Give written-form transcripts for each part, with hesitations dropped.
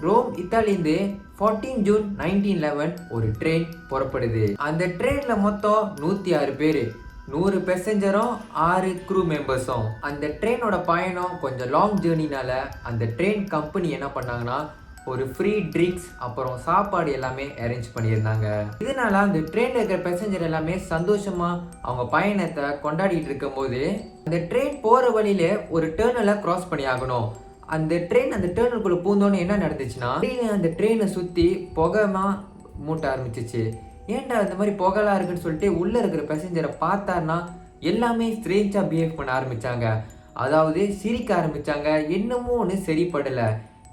Rome இத்தாலியிலிருந்து 14 June 1911 ஒரு train புறப்படுது. அந்த ட்ரெயின்ல மொத்தம் 106 பேரு, 100 பேசஞ்சரும் 6 க்ரூ மெம்பர்ஸும். அந்த ட்ரெயினோட பயணம் கொஞ்சம் லாங் ஜேர்னினால அந்த ட்ரெயின் கம்பெனி என்ன பண்ணாங்கன்னா ஒரு ஃப்ரீ ட்ரிங்க்ஸ் அப்புறம் சாப்பாடு எல்லாமே அரேஞ்ச் பண்ணியிருந்தாங்க. இதனால அந்த ட்ரெயின்ல இருக்கிற பேசஞ்சர் எல்லாமே சந்தோஷமா அவங்க பயணத்தை கொண்டாடிட்டு இருக்கும் போது அந்த ட்ரெயின் போற வழியில ஒரு டேர்னலை கிராஸ் பண்ணி ஆகணும். அந்த ட்ரெயின் அந்த டேர்னலுக்குள்ள பூந்தோன்னு என்ன நடந்துச்சுன்னா அந்த ட்ரெயினை சுத்தி புகைமா மூட்ட ஆரம்பிச்சிச்சு. ஏன்டா இந்த மாதிரி புகழா இருக்குன்னு சொல்லிட்டு உள்ள இருக்கிற பேசஞ்சரை பார்த்தாருன்னா எல்லாமே ஸ்ட்ரேஞ்சா பிஹேவ் பண்ண ஆரம்பிச்சாங்க. அதாவது சிரிக்க ஆரம்பிச்சாங்க. என்னமோ ஒன்று சரிப்படலை.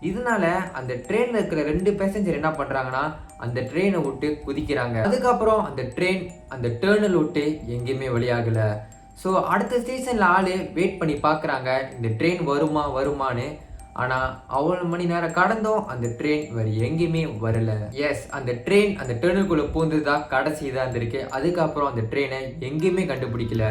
இதனால அந்த ட்ரெயின்ல இருக்கிற 2 பேசஞ்சர் என்ன பண்றாங்கன்னா அந்த ட்ரெயினை விட்டு குதிக்கிறாங்க. அதுக்கப்புறம் அந்த ட்ரெயின் அந்த டேர்னல் விட்டு எங்கேயுமே வெளியாகல. ஸோ அடுத்த ஸ்டேஷன்ல ஆளு வெயிட் பண்ணி பார்க்குறாங்க இந்த ட்ரெயின் வருமானு. ஆனால் அவ்வளோ மணி நேரம் கடந்தும் அந்த ட்ரெயின் வேறு எங்கேயுமே வரல. எஸ், அந்த ட்ரெயின் அந்த டேர்னலுக்குள்ளே பூந்துதா கடைசி இதாக இருந்திருக்கு. அதுக்கப்புறம் அந்த ட்ரெயினை எங்கேயுமே கண்டுபிடிக்கல.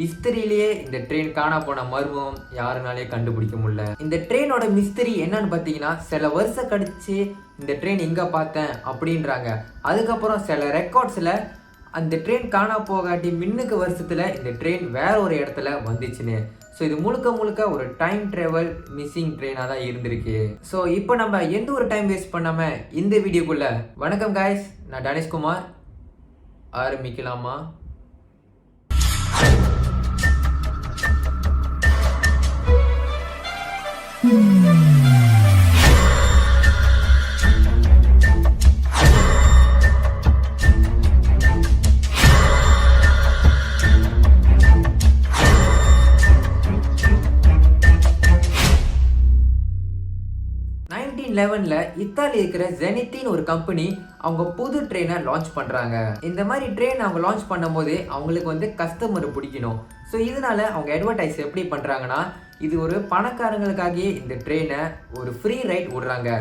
ஹிஸ்டரியிலேயே இந்த ட்ரெயின் காணா போன மர்மம் யாருனாலே கண்டுபிடிக்க முடியல. இந்த ட்ரெயினோட மிஸ்திரி என்னன்னு பார்த்தீங்கன்னா சில வருஷம் கழிச்சு இந்த ட்ரெயின் எங்கே பார்த்தேன் அப்படின்றாங்க. அதுக்கப்புறம் சில ரெக்கார்ட்ஸில் அந்த ட்ரெயின் காணா போகாட்டி மின்னுக்கு வருஷத்தில் இந்த ட்ரெயின் வேற ஒரு இடத்துல வந்துச்சுன்னு. ஸோ இது முழுக்க ஒரு டைம் ட்ராவல் மிஸ்ஸிங் ட்ரெயினாக தான் இருந்திருக்கு. ஸோ இப்போ நம்ம எந்த ஒரு டைம் வேஸ்ட் பண்ணாமல் இந்த வீடியோக்குள்ள வணக்கம் காய்ஸ், நான் டனேஷ் குமார். ஆரம்பிக்கலாமா? இத்தாலி இருக்கிற ஜெனித்தின்னு ஒரு கம்பெனி அவங்க புது ட்ரெயினை லான்ச் பண்றாங்க. இந்த மாதிரி ட்ரெயின் அவங்க லான்ச் பண்ணும்போது அவங்களுக்கு கஸ்டமர் பிடிக்கணும். ஸோ இதனால அவங்க அட்வர்டைஸ் எப்படி பண்றாங்கன்னா இது ஒரு பணக்காரங்களுக்காகவே இந்த ட்ரெயினை ஒரு ஃப்ரீ ரைட் விடுறாங்க.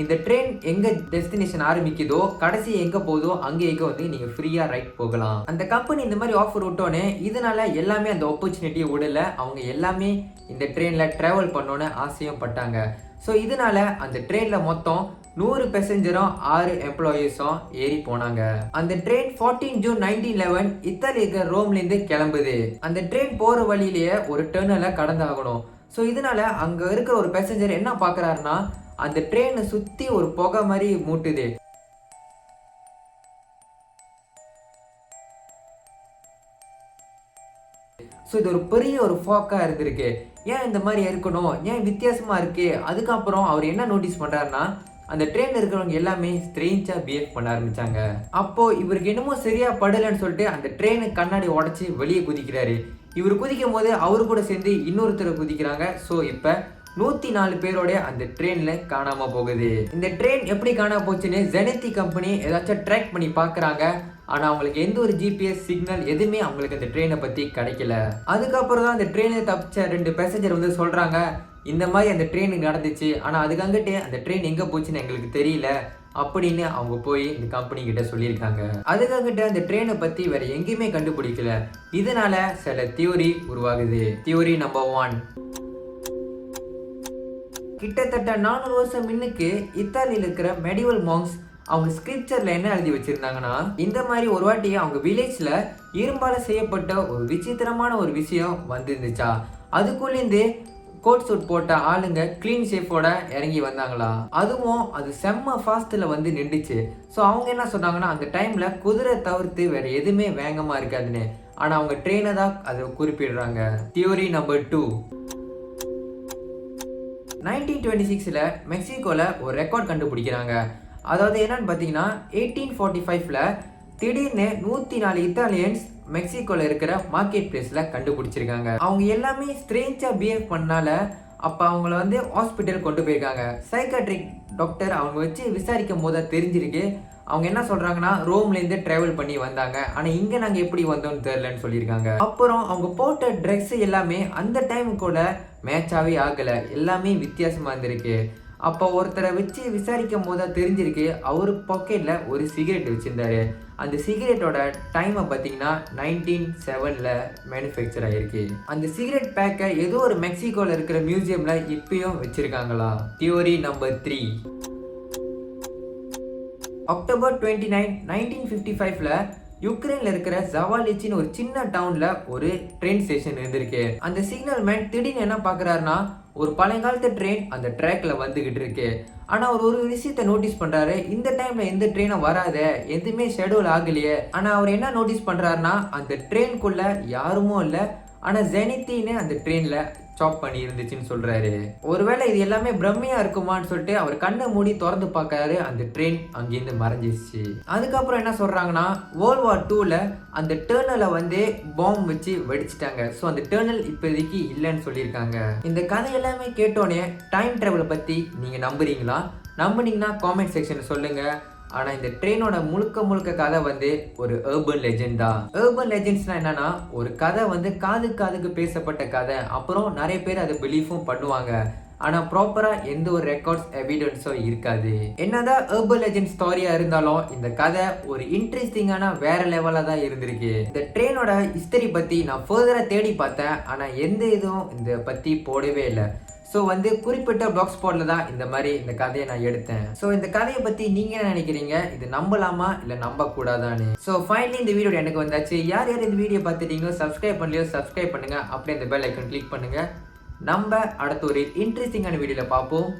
இந்த ட்ரெயின் எங்க டெஸ்டினேஷன் ஆரம்பிக்குதோ கடைசி எங்க போதோ அங்கே நீங்க ஃப்ரீயா ரைட் போகலாம். அந்த கம்பெனி இந்த மாதிரி ஆஃபர் விட்டோன்னே இதனால எல்லாமே அந்த ஆப்பர்ச்சுனிட்டியை விடல. அவங்க எல்லாமே இந்த ட்ரெயின்ல டிராவல் பண்ணோன்னு ஆசையும் பட்டாங்க. ஸோ இதனால அந்த ட்ரெயின்ல மொத்தம் 100 பேசஞ்சரும் 6 எம்ப்ளாயீஸும் ஏறி போனாங்க. அந்த ட்ரெயின் 14 ஜூன் 1911 இத்தாலி இருக்கிற ரோம்லேருந்து கிளம்புது. அந்த ட்ரெயின் போற வழியிலேயே ஒரு டேர்னலை கடந்தாகணும். ஸோ இதனால அங்க இருக்கிற ஒரு பேசஞ்சர் என்ன பாக்குறாருன்னா அந்த ட்ரெயினை சுத்தி ஒரு புகை மாதிரி மூட்டுது. ஸோ இது ஒரு பெரிய ஒரு ஃபாக்கா இருந்திருக்கு. ஏன் இந்த மாதிரி இருக்கணும், ஏன் வித்தியாசமா இருக்கு? அதுக்கப்புறம் அவர் என்ன நோட்டீஸ் பண்றாருன்னா அந்த ட்ரெயின்ல இருக்கிறவங்க எல்லாமே ஸ்ட்ரேஞ்சா பிஹேவ் பண்ண ஆரம்பிச்சாங்க. அப்போ இவருக்கு என்னமோ சரியா படலன்னு சொல்லிட்டு அந்த ட்ரெயினு கண்ணாடி உடைச்சு வெளியே குதிக்கிறாரு. இவர் குதிக்கும் போது அவரு கூட சேர்ந்து இன்னொருத்தர் குதிக்கிறாங்க. ஸோ இப்ப 104 பேரோட அந்த ட்ரெயின்ல காணாம போகுது. இந்த ட்ரெயின் எப்படி காணாம போச்சுன்னு ஜெனித்தி கம்பெனி ஏதாச்சும் ட்ராக் பண்ணி பாக்குறாங்க. ஆனா அவங்களுக்கு எந்த ஒரு ஜிபிஎஸ் சிக்னல் எதுவுமே அவங்களுக்கு அந்த ட்ரெயினை பத்தி கிடைக்கல. அதுக்கப்புறம் தான் அந்த ட்ரெயினில் தப்பிச்ச 2 பேசஞ்சர் சொல்றாங்க இந்த மாதிரி அந்த ட்ரெயினுக்கு நடந்துச்சு, ஆனா அதுக்கு அங்கிட்டு அந்த ட்ரெயின் எங்க போச்சுன்னு எங்களுக்கு தெரியல அப்படின்னு அவங்க போய் இந்த கம்பெனி கிட்ட சொல்லியிருக்காங்க. அதுக்காகிட்ட அந்த ட்ரெயினை பத்தி வேற எங்கேயுமே கண்டுபிடிக்கல. இதனால சில தியோரி உருவாகுது. தியோரி நம்பர் 1, கிட்டத்தட்ட 400 வருஷம் முன்னுக்கு இத்தாலியில் இருக்கிற மெடிவல் மாங்ஸ் அவங்க ஸ்கிரிப்சர்ல என்ன எழுதி வச்சிருந்தாங்கன்னா இந்த மாதிரி ஒரு வாட்டி அவங்க வில்லேஜ்ல இரும்பால செய்யப்பட்ட ஒரு விசித்திரமான ஒரு விஷயம் வந்துருந்துச்சா. அதுக்குள்ளேருந்து கோட் சூட் போட்ட ஆளுங்க கிளீன் ஷேஃபோட இறங்கி வந்தாங்களா. அதுவும் அது செம்ம ஃபாஸ்ட்ல நின்றுச்சு. ஸோ அவங்க என்ன சொன்னாங்கன்னா அந்த டைம்ல குதிரை தவிர்த்து வேற எதுவுமே வேகமா இருக்காதுன்னு. ஆனா அவங்க ட்ரெயினை தான் அதை குறிப்பிடுறாங்க. தியோரி நம்பர் 2, 1926ல மெக்சிகோல ஒரு ரெக்கார்ட் கண்டுபிடிக்கிறாங்க. அதாவது என்னன்னு பார்த்தீங்கன்னா 1845ல திடீர்னு 104 இத்தாலியன்ஸ் மெக்சிகோல இருக்கிற மார்க்கெட் பிளேஸ்ல கண்டுபிடிச்சிருக்காங்க. அவங்க எல்லாமே ஸ்ட்ரேஞ்சா பிஹேவ் பண்ணால அப்போ அவங்கள ஹாஸ்பிட்டல் கொண்டு போயிருக்காங்க. சைக்காட்ரிக் டாக்டர் அவங்க வச்சு விசாரிக்கும் போது தெரிஞ்சிருக்கு. அவங்க என்ன சொல்றாங்கன்னா ரோம்லேருந்து டிராவல் பண்ணி வந்தாங்க, ஆனா இங்க நாங்க எப்படி வந்தோம்னு தெரியலன்னு சொல்லியிருக்காங்க. அப்புறம் அவங்க போட்ட ட்ரெஸ் எல்லாமே அந்த டைம் கூட மேட்சாவே ஆகல, எல்லாமே வித்தியாசமா இருந்திருக்கு. அப்போ ஒருத்தரை வச்சு விசாரிக்கும் போது தெரிஞ்சிருக்கு அவரு பாக்கெட்ல ஒரு சிகரெட் வச்சிருந்தாரு. அந்த சிகரெட்டோட டைமை பார்த்தீங்கன்னா 1907ல மேனுஃபேக்சர் ஆகிருக்கு. அந்த சிகரெட் பேக்கை ஏதோ ஒரு மெக்சிகோவில் இருக்கிற மியூசியமில் இப்பயும் வச்சுருக்காங்களா. தியோரி நம்பர் 3, அக்டோபர் 29, 1955ல யுக்ரைன்ல இருக்கிற ஜவாலிச்சின்னு ஒரு சின்ன டவுன்ல ஒரு ட்ரெயின் ஸ்டேஷன் இருந்திருக்கு. அந்த சிக்னல் மேன் திடீர்னு என்ன பாக்குறாருன்னா, ஒரு பழையகாலத்து ட்ரெயின் அந்த ட்ராக்ல வந்துகிட்டு இருக்கு. ஆனா அவர் ஒரு விஷயத்த நோட்டீஸ் பண்றாரு. இந்த டைம்ல எந்த ட்ரெயினும் வராத, எதுவுமே ஷெட்யூல் ஆகலையே. ஆனா அவர் என்ன நோட்டீஸ் பண்றாருன்னா, அந்த ட்ரெயின்குள்ள யாருமோ இல்ல, ஆனா ஜெனித்தின்னு அந்த ட்ரெயின்ல ஸ்டாப் பண்ணி இருந்துச்சுன்னு சொல்றாரு. ஒருவேளை இது எல்லாமே பிரம்மையா இருக்குமான்னு சொல்லிட்டு அவர் கண்ணை மூடி திறந்து பார்க்கறாரு. அந்த ட்ரெயின் அங்கிருந்து மறைஞ்சிருச்சு. அதுக்கப்புறம் என்ன சொல்றாங்கன்னா, வேர்ல்ட் வார் 2ல அந்த டேர்னலை வந்து பாம்பு வச்சு வெடிச்சிட்டாங்க. ஸோ அந்த டேர்னல் இப்போதைக்கு இல்லைன்னு சொல்லியிருக்காங்க. இந்த கதை எல்லாமே கேட்டோன்னே டைம் டிராவலை பத்தி நீங்க நம்புறீங்களா? நம்புனீங்கன்னா காமெண்ட் செக்ஷன்ல சொல்லுங்க. ஆனா இந்த ட்ரெயினோட முழுக்க கதை வந்து ஒரு ஏர்பன் லெஜெண்ட் தான். ஏர்பன் லெஜெண்ட்ஸ்னா என்னன்னா, ஒரு கதை வந்து காதுக்கு பேசப்பட்ட கதை. அப்புறம் நிறைய பேர் அதை பிலீஃபும் பண்ணுவாங்க. ஆனா ப்ராப்பரா எந்த ஒரு ரெக்கார்ட்ஸ் எவிடன்ஸோ இருக்காது. என்னதான் ஏர்பன் லெஜெண்ட் ஸ்டோரியா இருந்தாலும் இந்த கதை ஒரு இன்ட்ரெஸ்டிங்கான வேற லெவலா தான் இருந்திருக்கு. இந்த ட்ரெயினோட ஹிஸ்டரி பத்தி நான் ஃபர்தரா தேடி பார்த்தேன். ஆனா எந்த இதுவும் இந்த பத்தி போடவே இல்லை. ஸோ வந்து குறிப்பிட்ட பிளாக் ஸ்பாட்ல தான் இந்த கதையை நான் எடுத்தேன். ஸோ இந்த கதையை பற்றி நீங்கள் என்ன நினைக்கிறீங்க? இது நம்பலாமா இல்லை நம்பக்கூடாதான்னு? ஸோ ஃபைனலி இந்த வீடியோ எனக்கு வந்தாச்சு. யார் இந்த வீடியோ பார்த்துட்டீங்களோ சப்ஸ்கிரைப் பண்ணலையோ சப்ஸ்கிரைப் பண்ணுங்க. அப்படியே இந்த பெல் ஐக்கன் கிளிக் பண்ணுங்க. நம்ம அடுத்த ஒரு இன்ட்ரெஸ்டிங்கான வீடியோவில் பார்ப்போம்.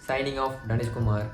Signing off, Dhanesh Kumar.